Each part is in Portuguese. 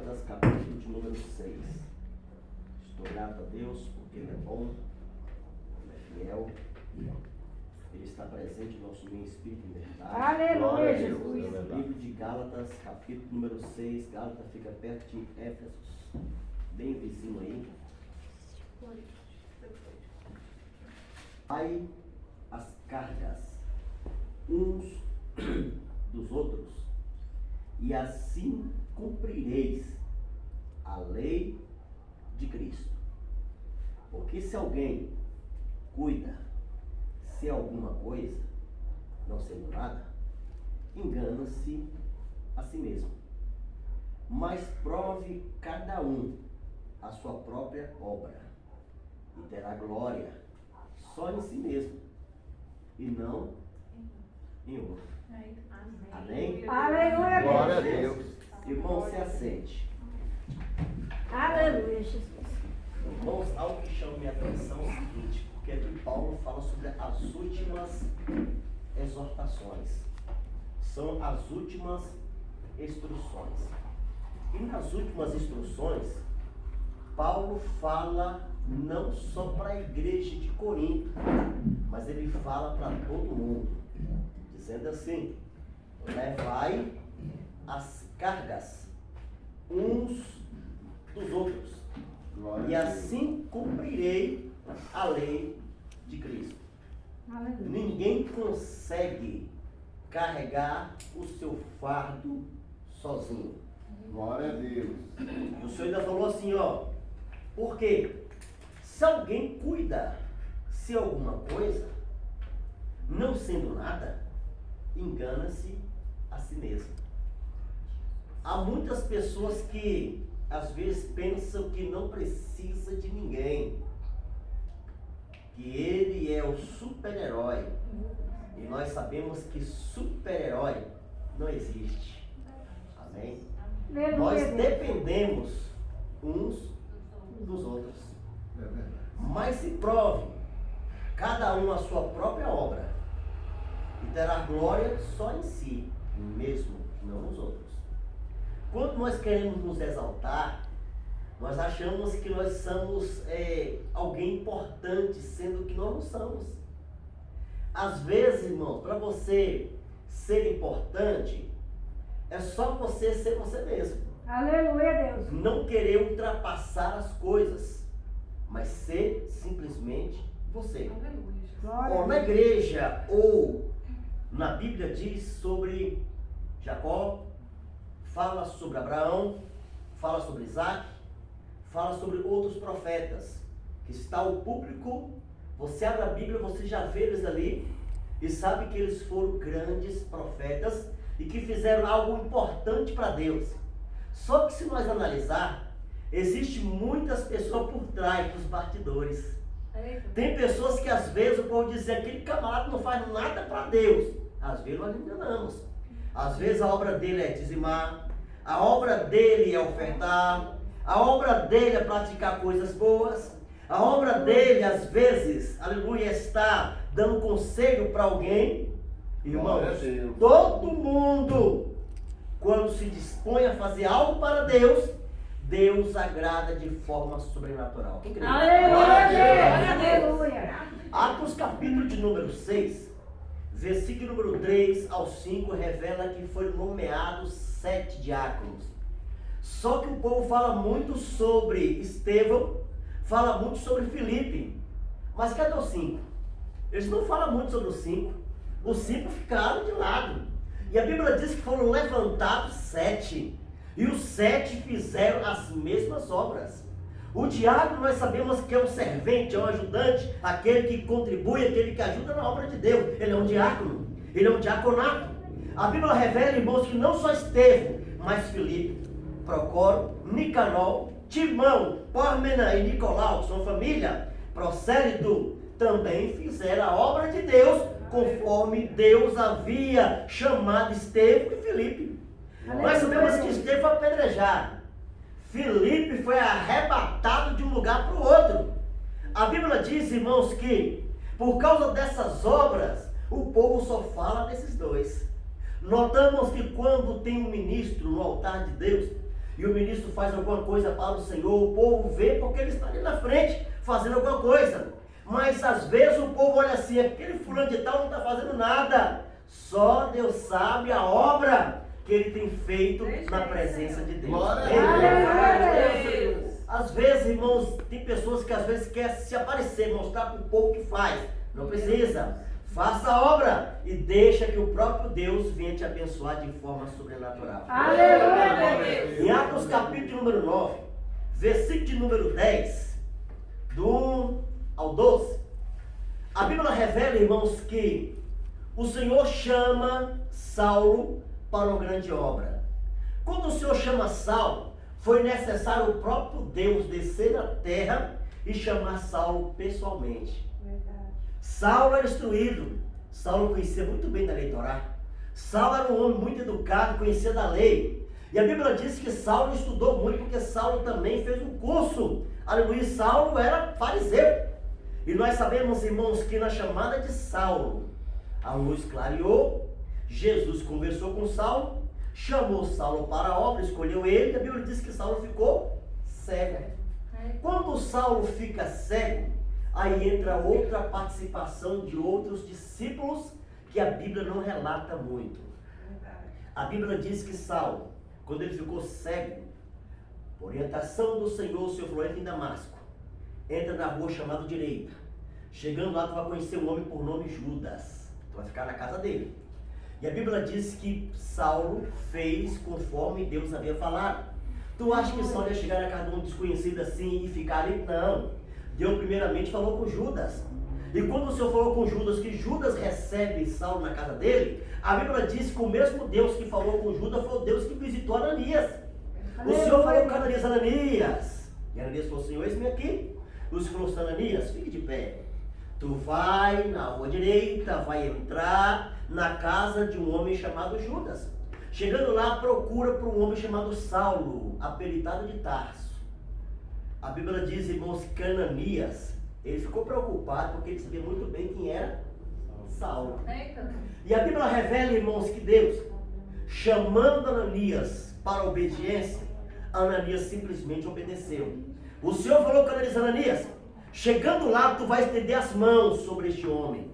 Gálatas, capítulo de número 6. Estou grato a Deus porque Ele é bom, Ele é fiel, Ele está presente no nosso meio espírito e verdade. Aleluia, Jesus. Livro de Gálatas, capítulo número 6. Gálatas fica perto de Éfesos, bem vizinho aí. Pai, as cargas uns dos outros, e assim cumprireis a lei de Cristo. Porque se alguém cuida se alguma coisa, não sendo nada, engana-se a si mesmo. Mas prove cada um a sua própria obra, e terá glória só em si mesmo, e não em outro. Amém? Aleluia, Glória a Deus. Deus. Irmão, se assente. Aleluia, Jesus. Irmãos, algo que chama minha atenção é o seguinte, porque aqui Paulo fala sobre as últimas exortações. São as últimas instruções. E nas últimas instruções, Paulo fala não só para a igreja de Corinto, mas ele fala para todo mundo, dizendo assim: levai as cargas uns dos outros, e assim cumprirei a lei de Cristo. Aleluia. Ninguém consegue carregar o seu fardo sozinho. Glória a Deus. E o Senhor ainda falou assim, ó, porque se alguém cuida se alguma coisa, não sendo nada, engana-se a si mesmo. Há muitas pessoas que às vezes pensam que não precisa de ninguém, que ele é o super-herói, e nós sabemos que super-herói não existe. Amém? Aleluia, Nós Deus. dependemos uns dos outros. Mas se prove cada um a sua própria obra, e terá glória só em si mesmo, não nos outros. Quando nós queremos nos exaltar, nós achamos que nós somos alguém importante, sendo que nós não somos. Às vezes, irmão, para você ser importante, é só você ser você mesmo. Aleluia, Deus. Não querer ultrapassar as coisas, mas ser simplesmente você. Glória Ou a na Deus. igreja, ou na Bíblia diz sobre Jacó, fala sobre Abraão, fala sobre Isaac, fala sobre outros profetas, que está o público, você abre a Bíblia, você já vê eles ali, e sabe que eles foram grandes profetas, e que fizeram algo importante para Deus. Só que se nós analisar, existe muitas pessoas por trás dos bastidores. Tem pessoas que às vezes o povo diz assim, aquele camarada não faz nada para Deus. Às vezes nós enganamos. Às vezes a obra dele é dizimar, a obra dele é ofertar, a obra dele é praticar coisas boas, a obra dele às vezes, aleluia, está dando conselho para alguém. Glória a Irmãos, Deus. todo mundo, quando se dispõe a fazer algo para Deus, Deus agrada de forma sobrenatural. Quem crê? Aleluia, Deus. Aleluia. Atos capítulo de número 6, versículo número 3 ao 5, revela que foram nomeados 7 diáconos. Só que o povo fala muito sobre Estevão, fala muito sobre Filipe. Mas cadê os 5? Eles não falam muito sobre os 5. Os 5 ficaram de lado. E a Bíblia diz que foram levantados 7. E os 7 fizeram as mesmas obras. O diácono nós sabemos que é um servente, é um ajudante, aquele que contribui, aquele que ajuda na obra de Deus. Ele é um diácono, ele é um diaconato. A Bíblia revela, irmãos, que não só Estevão, mas Filipe, Procoro, Nicanor, Timão, Pármena e Nicolau, que são família, Procélito, também fizeram a obra de Deus, conforme Deus havia chamado Estevão e Filipe. Nós sabemos que Estevão foi apedrejado. Filipe foi arrebatado de um lugar para o outro. A Bíblia diz, irmãos, que por causa dessas obras, o povo só fala desses dois. Notamos que quando tem um ministro no altar de Deus, e o ministro faz alguma coisa para o Senhor, o povo vê porque ele está ali na frente fazendo alguma coisa. Mas às vezes o povo olha assim, aquele fulano de tal não está fazendo nada. Só Deus sabe a obra que ele tem feito na presença de Deus. Glória a Deus. Às vezes, irmãos, tem pessoas que às vezes querem se aparecer, mostrar para o povo que faz. Não precisa. Faça a obra e deixa que o próprio Deus venha te abençoar de forma sobrenatural. Aleluia. Em Atos capítulo número 9, versículo de número 10, do 1 ao 12, a Bíblia revela, irmãos, que o Senhor chama Saulo para uma grande obra. Quando o Senhor chama Saulo, foi necessário o próprio Deus descer na terra e chamar Saulo pessoalmente. Saulo era instruído. Saulo conhecia muito bem da lei Torá. Saulo era um homem muito educado, conhecia da lei. E a Bíblia diz que Saulo estudou muito, porque Saulo também fez um curso. Aleluia, Saulo era fariseu. E nós sabemos, irmãos, que na chamada de Saulo, a luz clareou, Jesus conversou com Saulo, chamou Saulo para a obra, escolheu ele, e a Bíblia diz que Saulo ficou cego. Quando Saulo fica cego, aí entra outra participação de outros discípulos que a Bíblia não relata muito. A Bíblia diz que Saulo, quando ele ficou cego, por orientação do Senhor, o Senhor falou, entra em Damasco, entra na rua chamada direita. Chegando lá, tu vai conhecer um homem por nome Judas. Tu vai ficar na casa dele. E a Bíblia diz que Saulo fez conforme Deus havia falado. Tu acha que Saulo ia chegar na casa de um desconhecido assim e ficar ali? Não. Deus primeiramente falou com Judas. E quando o Senhor falou com Judas, que Judas recebe Saulo na casa dele, a Bíblia diz que o mesmo Deus que falou com Judas foi o Deus que visitou Ananias. O Senhor falou com Ananias, Ananias. E Ananias falou, Senhor, eis-me aqui. O Senhor falou, Ananias, fique de pé. Tu vai na rua direita, vai entrar na casa de um homem chamado Judas. Chegando lá, procura por um homem chamado Saulo, apelidado de Tarso. A Bíblia diz, irmãos, que Ananias, ele ficou preocupado porque ele sabia muito bem quem era Saulo. E a Bíblia revela, irmãos, que Deus, chamando Ananias para a obediência, Ananias simplesmente obedeceu. O Senhor falou com Ananias, Ananias, chegando lá, tu vai estender as mãos sobre este homem.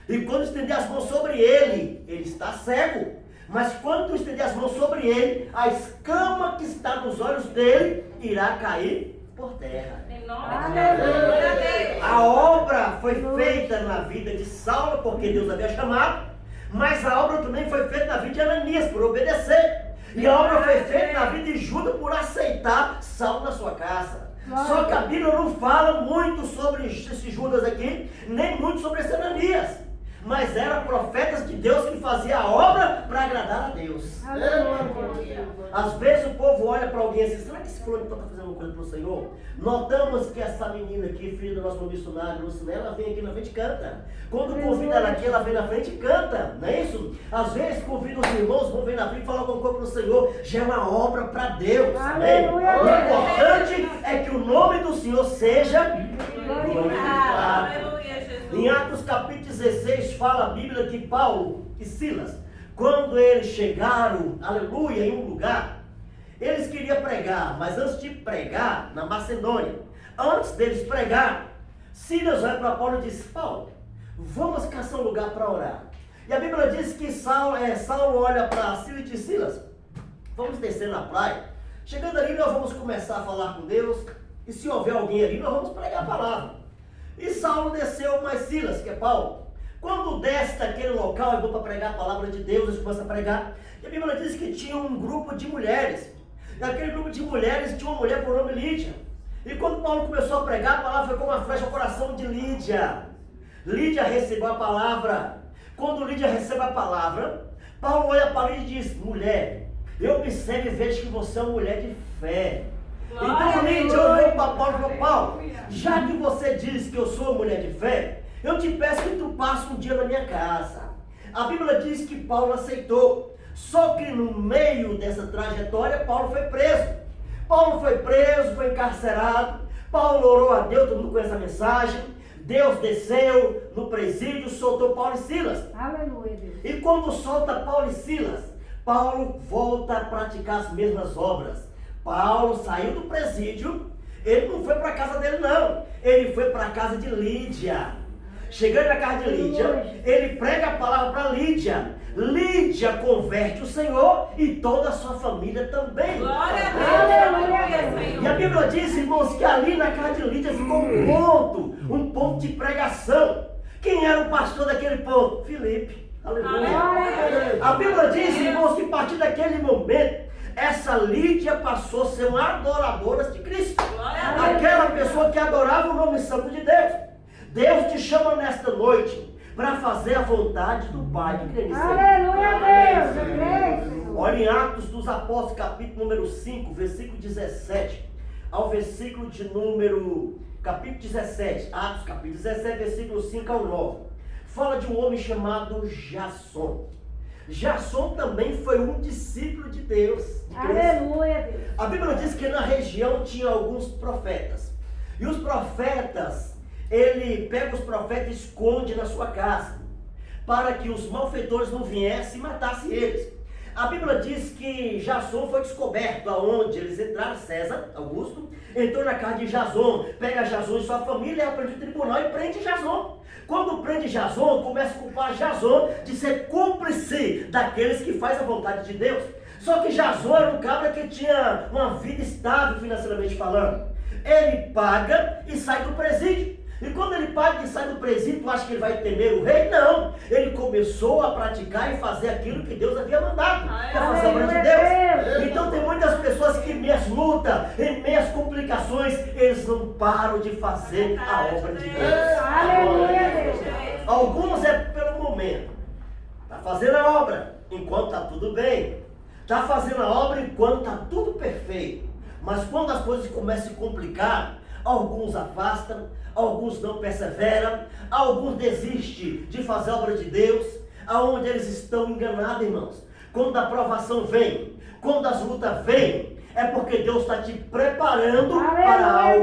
E quando estender as mãos sobre ele, ele está cego. Mas quando tu estender as mãos sobre ele, a escama que está nos olhos dele irá cair por terra. A obra foi feita na vida de Saulo, porque Deus havia chamado. Mas a obra também foi feita na vida de Ananias, por obedecer. E a obra foi feita na vida de Judas, por aceitar Saulo na sua casa. Só que a Bíblia não fala muito sobre esse Judas aqui, nem muito sobre esse Ananias. Mas eram profetas de Deus que faziam a obra para agradar a Deus. Às vezes o povo olha para alguém assim, será que esse fulano está fazendo uma coisa para o Senhor? Notamos que essa menina aqui, filha do nosso missionário, Lucina, ela vem aqui na frente e canta. Quando convida ela aqui, ela vem na frente e canta, não é isso? Às vezes convida os irmãos, vão vir na frente e falar alguma coisa para o Senhor, já é uma obra para Deus. Amém? O importante é que o nome do Senhor seja glorificado. Em Atos capítulo 16 fala a Bíblia que Paulo e Silas, quando eles chegaram, aleluia, em um lugar, eles queriam pregar, mas antes de pregar, na Macedônia, antes deles pregar, Silas vai para Paulo e diz, Paulo, vamos caçar um lugar para orar. E a Bíblia diz que Saulo olha para Silas e diz, Silas, vamos descer na praia, chegando ali nós vamos começar a falar com Deus, e se houver alguém ali, nós vamos pregar a palavra. E Saulo desceu, mas Silas, que é Paulo, quando desce daquele local, eu vou para pregar a palavra de Deus, eles começam a pregar, e a Bíblia diz que tinha um grupo de mulheres, e aquele grupo de mulheres tinha uma mulher por nome Lídia, e quando Paulo começou a pregar, a palavra foi como uma flecha ao coração de Lídia. Lídia recebeu a palavra. Quando Lídia recebe a palavra, Paulo olha para Lídia e diz, mulher, eu observo e vejo que você é uma mulher de fé. Então Lídia olhou para Paulo e falou, Paulo, já que você diz que eu sou mulher de fé, eu te peço que tu passe um dia na minha casa. A Bíblia diz que Paulo aceitou, só que no meio dessa trajetória, Paulo foi preso. Paulo foi preso, foi encarcerado, Paulo orou a Deus, todo mundo conhece a mensagem, Deus desceu no presídio, soltou Paulo e Silas. Aleluia, Deus. E quando solta Paulo e Silas, Paulo volta a praticar as mesmas obras. Paulo saiu do presídio, ele não foi para a casa dele não, ele foi para a casa de Lídia. Chegando na casa de Lídia, ele prega a palavra para Lídia. Lídia converte o Senhor e toda a sua família também. Glória a E a Bíblia diz, irmãos, que ali na casa de Lídia ficou um ponto de pregação. Quem era o pastor daquele ponto? Filipe. Aleluia. A Bíblia diz, irmãos, que a partir daquele momento, essa Lídia passou a ser uma adoradora de Cristo. Aquela pessoa que adorava o nome santo de Deus. Deus te chama nesta noite para fazer a vontade do Pai. Que crê nisso aí? Aleluia, Deus. Olha em Atos dos Apóstolos, capítulo número 5, versículo 17, ao versículo de número, capítulo 17, Atos, capítulo 17, versículo 5 ao 9. Fala de um homem chamado Jasson. Jasson também foi um discípulo de Deus. De Cristo. Aleluia, Deus. A Bíblia diz que na região tinha alguns profetas. E os profetas, ele pega os profetas e esconde na sua casa, para que os malfeitores não viessem e matassem eles. A Bíblia diz que Jasson foi descoberto aonde eles entraram, César Augusto, entrou na casa de Jasson, pega Jasson e sua família, aprende o tribunal e prende Jasson. Quando prende Jasson, começa a culpar Jasson de ser cúmplice daqueles que fazem a vontade de Deus. Só que Jasson era um cabra que tinha uma vida estável financeiramente falando. Ele paga e sai do presídio. E quando ele paga e sai do presídio, tu acha que ele vai temer o rei? Não. Ele começou a praticar e fazer aquilo que Deus havia mandado. Para fazer a obra de Deus. Então tem muitas pessoas que em meias lutas, em meias complicações, eles não param de fazer a obra de Deus. Aleluia, Deus. Alguns é pelo momento. Está fazendo a obra enquanto está tudo bem. Está fazendo a obra enquanto está tudo perfeito. Mas quando as coisas começam a se complicar, alguns afastam, alguns não perseveram, alguns desistem de fazer a obra de Deus, aonde eles estão enganados, irmãos. Quando a provação vem, quando as lutas vêm, é porque Deus está te preparando para algo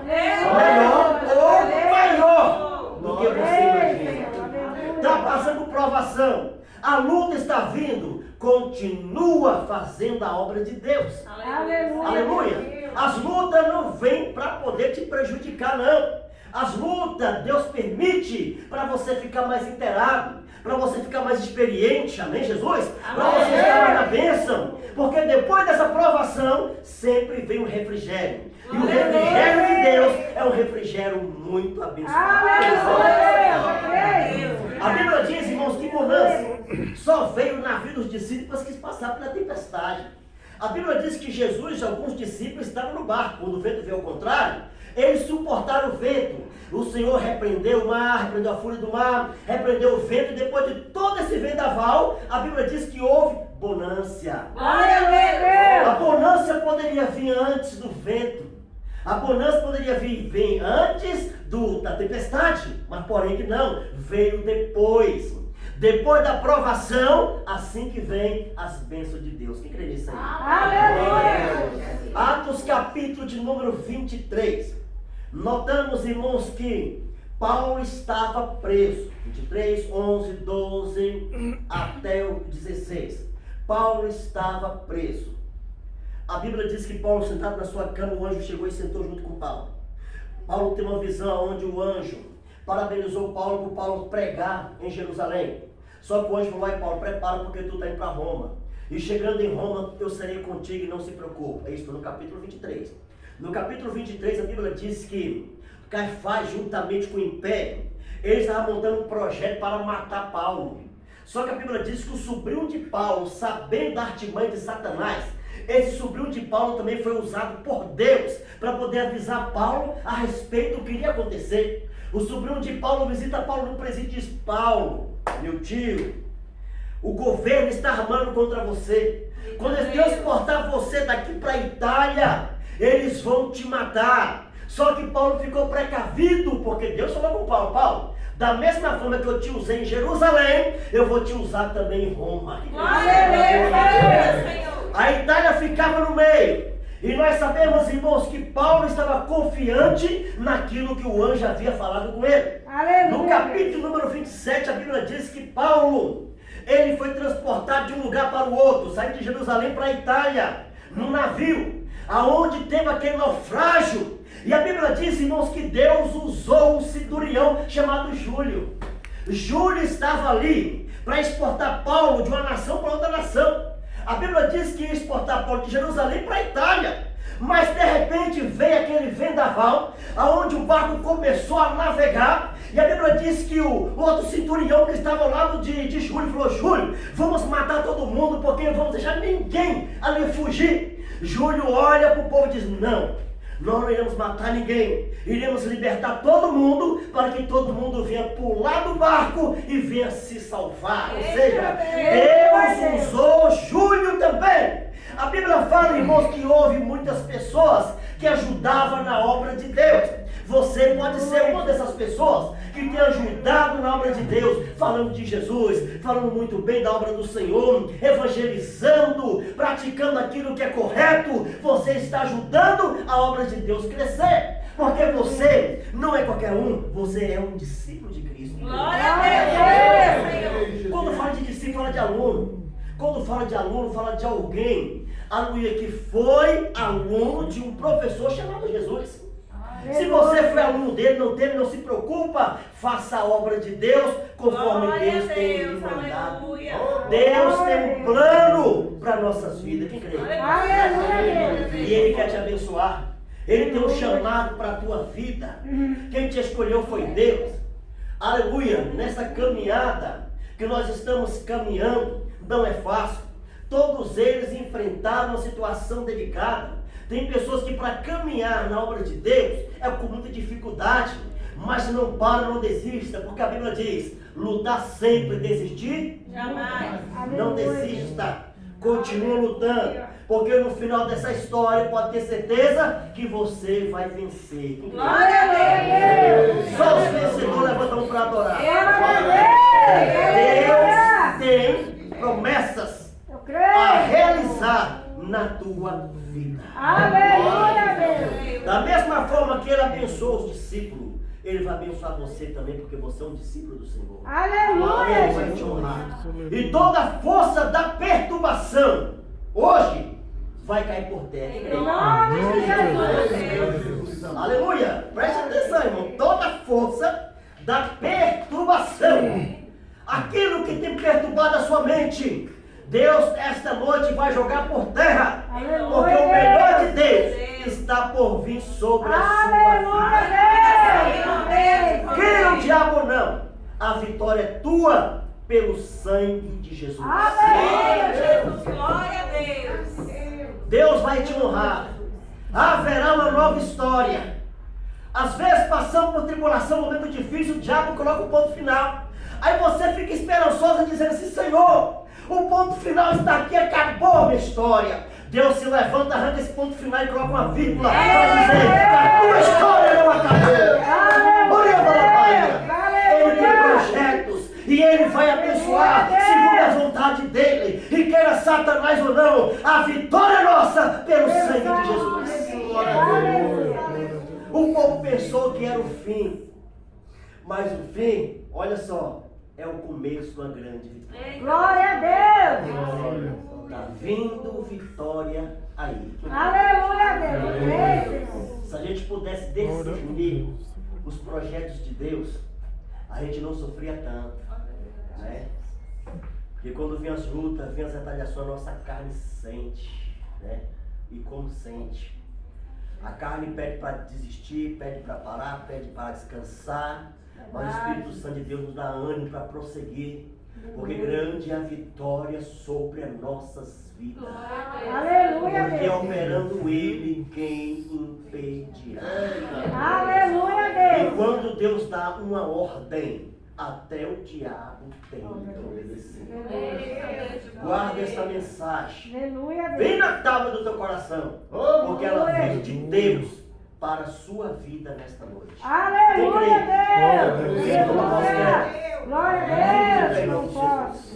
melhor ou maior do que você imagina. Está passando provação, a luta está vindo, continua fazendo a obra de Deus. Aleluia. As lutas não vêm para poder te prejudicar, não. As lutas Deus permite para você ficar mais inteirado, para você ficar mais experiente, amém, Jesus? Para você ficar mais na bênção. Porque depois dessa provação, sempre vem o refrigério. E o refrigério de Deus é um refrigério muito abençoado. A Bíblia diz, irmãos, que bonança só veio na vida dos discípulos que passaram pela tempestade. A Bíblia diz que Jesus e alguns discípulos estavam no barco. Quando o vento veio ao contrário, eles suportaram o vento. O Senhor repreendeu o mar, repreendeu a fúria do mar, repreendeu o vento. E depois de todo esse vendaval, a Bíblia diz que houve bonança. A bonança poderia vir antes do vento. A bonança poderia vir antes da tempestade. Mas porém que não, veio depois. Depois da provação, assim que vem as bênçãos de Deus. Quem crê nisso aí? Aleluia. Atos capítulo de número 23. Notamos, irmãos, que Paulo estava preso. 23, 11, 12 até o 16. Paulo estava preso. A Bíblia diz que Paulo, sentado na sua cama, o anjo chegou e sentou junto com Paulo. Paulo tem uma visão onde o anjo parabenizou Paulo por Paulo pregar em Jerusalém. Só que o anjo falou: ai Paulo, prepara porque tu está indo para Roma. E chegando em Roma, eu serei contigo e não se preocupe. É isso, no capítulo 23. No capítulo 23, a Bíblia diz que Caifás, juntamente com o império, eles estavam montando um projeto para matar Paulo. Só que a Bíblia diz que o sobrinho de Paulo, sabendo da artimanha de Satanás, esse sobrinho de Paulo também foi usado por Deus para poder avisar Paulo a respeito do que iria acontecer. O sobrinho de Paulo visita Paulo no presídio e diz: Paulo, meu tio, o governo está armando contra você. Quando eles transportar você daqui para a Itália, eles vão te matar. Só que Paulo ficou precavido, porque Deus falou com Paulo: Paulo, da mesma forma que eu te usei em Jerusalém, eu vou te usar também em Roma. A Itália ficava no meio. E nós sabemos, irmãos, que Paulo estava confiante naquilo que o anjo havia falado com ele. No capítulo número 27, a Bíblia diz que Paulo, ele foi transportado de um lugar para o outro, saindo de Jerusalém para a Itália. no navio, aonde teve aquele naufrágio. E a Bíblia diz, irmãos, que Deus usou um centurião chamado Júlio. Júlio estava ali para exportar Paulo de uma nação para outra nação. A Bíblia diz que ia exportar Paulo de Jerusalém para a Itália. Mas de repente veio aquele vendaval, aonde o barco começou a navegar. E a Bíblia diz que o outro centurião que estava ao lado de Júlio falou: Júlio, vamos matar todo mundo, porque não vamos deixar ninguém ali fugir. Júlio olha para o povo e diz: não, nós não iremos matar ninguém, iremos libertar todo mundo, para que todo mundo venha pular do barco e venha se salvar. Ou seja, Deus usou Júlio também. A Bíblia fala, irmãos, que houve muitas pessoas que ajudavam na obra de Deus. Você pode ser uma dessas pessoas que tem ajudado na obra de Deus, falando de Jesus, falando muito bem da obra do Senhor, evangelizando, praticando aquilo que é correto. Você está ajudando a obra de Deus crescer, porque você não é qualquer um, você é um discípulo de Cristo. Glória a Deus! Quando fala de discípulo, fala de aluno. Quando fala de aluno, fala de alguém, aleluia, que foi aluno de um professor chamado Jesus. Se você foi aluno dele, não se preocupa, faça a obra de Deus conforme Deus tem lhe mandado. Deus tem um plano para nossas vidas, quem crê? Aleluia! E Ele quer te abençoar. Ele tem um chamado para a tua vida. Quem te escolheu foi Deus. Aleluia, nessa caminhada que nós estamos caminhando, não é fácil. Todos eles enfrentaram uma situação delicada. Tem pessoas que para caminhar na obra de Deus é com muita dificuldade, mas não para, não desista, porque a Bíblia diz: lutar sempre, desistir Jamais. não desista, continua lutando, porque no final dessa história pode ter certeza que você vai vencer. Glória a Deus! Só os vencedores levantam para adorar. Glória a Deus! Deus tem promessas Eu a creio! realizar na tua vida. Aleluia, Deus! Da mesma forma que Ele abençoou os discípulos, Ele vai abençoar você também, porque você é um discípulo do Senhor. Aleluia, Ele vai te Jesus! honrar. E toda a força da perturbação, hoje, vai cair por terra. Em nome de Jesus! Aleluia! Preste atenção, irmão. Toda a força da perturbação, aquilo que tem perturbado a sua mente, Deus esta noite vai jogar por terra. Aleluia. Porque o melhor de Deus está por vir sobre a sua vida. Aleluia, Deus! Queira o diabo ou não, a vitória é tua pelo sangue de Jesus. Aleluia, Jesus! Glória a Deus. Deus vai te honrar. Haverá uma nova história. Às vezes passamos por tribulação, momento difícil, o diabo coloca o ponto final. Aí você fica esperançoso dizendo assim: Senhor, o ponto final está aqui, acabou a minha história. Deus se levanta, arranca esse ponto final e coloca uma vírgula para dizer: a tua história não acabou. Ele tem projetos e Ele vai abençoar segundo a vontade dEle. E queira Satanás ou não, a vitória é nossa pelo sangue de Jesus. O povo pensou que era o fim, mas o fim, olha só, é o começo de uma grande vitória. Glória a Deus! Está vindo vitória aí. Aleluia, Deus! Se a gente pudesse discernir os projetos de Deus, a gente não sofria tanto, né? Porque quando vem as lutas, vem as retaliações, a nossa carne sente, né? E como sente? A carne pede para desistir, pede para parar, pede para descansar, mas o Espírito Santo de Deus nos dá ânimo para prosseguir, porque grande é a vitória sobre as nossas vidas. Aleluia, Porque Deus! operando Ele, quem impedirá? Aleluia, E Deus! quando Deus dá uma ordem, até o diabo tem que obedecer. Guarda essa mensagem Aleluia, bem Deus! na tábua do teu coração, porque ela vem de Deus para a sua vida nesta noite. Aleluia, Deus! Glória a Deus. Glória a Deus! Não posso.